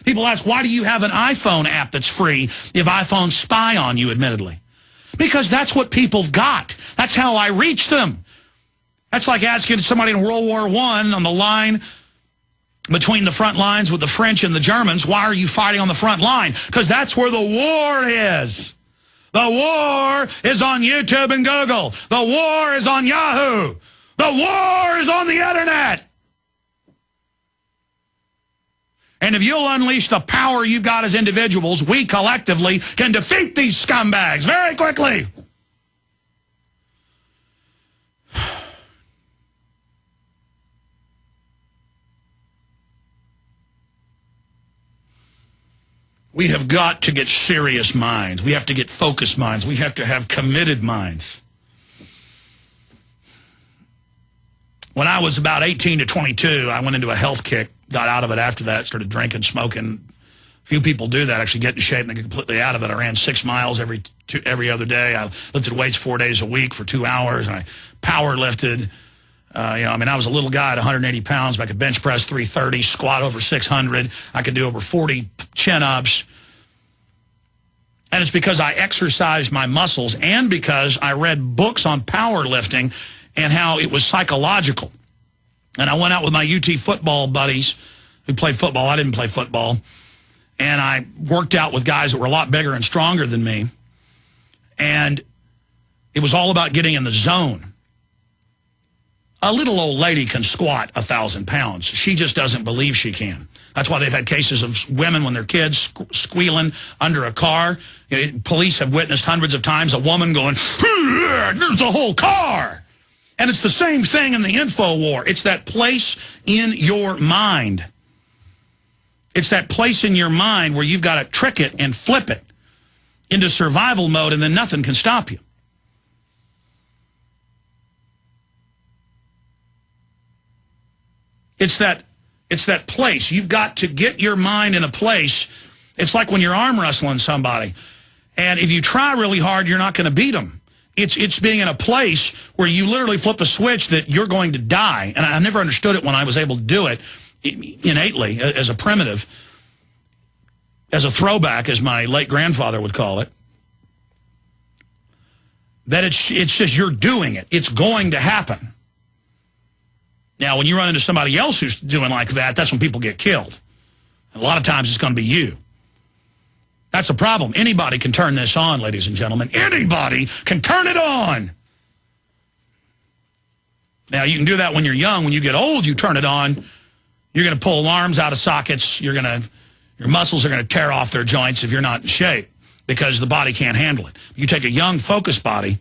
People ask, why do you have an iPhone app that's free if iPhones spy on you, admittedly? Because that's what people got. That's how I reach them. That's like asking somebody in World War I on the line between the front lines with the French and the Germans, why are you fighting on the front line? Because that's where the war is. The war is on YouTube and Google. The war is on Yahoo. The war is on the internet. And if you'll unleash the power you've got as individuals, we collectively can defeat these scumbags very quickly. We have got to get serious minds. We have to get focused minds. We have to have committed minds. When I was about 18 to 22, I went into a health kick, got out of it after that, started drinking, smoking. Few people do that, actually get in shape and they get completely out of it. I ran 6 miles every other day. I lifted weights 4 days a week for 2 hours, and I power lifted. I was a little guy at 180 pounds, but I could bench press 330, squat over 600. I could do over 40 chin-ups. And it's because I exercised my muscles and because I read books on powerlifting and how it was psychological. And I went out with my UT football buddies who played football. I didn't play football. And I worked out with guys that were a lot bigger and stronger than me. And it was all about getting in the zone. A little old lady can squat 1,000 pounds. She just doesn't believe she can. That's why they've had cases of women when they're kids squealing under a car. Police have witnessed hundreds of times a woman going, there's the whole car. And it's the same thing in the info war. It's that place in your mind. It's that place in your mind where you've got to trick it and flip it into survival mode, and then nothing can stop you. It's that place. You've got to get your mind in a place. It's like when you're arm wrestling somebody. And if you try really hard, you're not going to beat them. It's being in a place where you literally flip a switch that you're going to die. And I never understood it when I was able to do it innately, as a primitive, as a throwback, as my late grandfather would call it. That it's just you're doing it. It's going to happen. Now, when you run into somebody else who's doing like that, that's when people get killed. And a lot of times it's going to be you. That's a problem. Anybody can turn this on, ladies and gentlemen. Anybody can turn it on. Now, you can do that when you're young. When you get old, you turn it on. You're going to pull alarms out of sockets. Your muscles are going to tear off their joints if you're not in shape because the body can't handle it. You take a young, focused body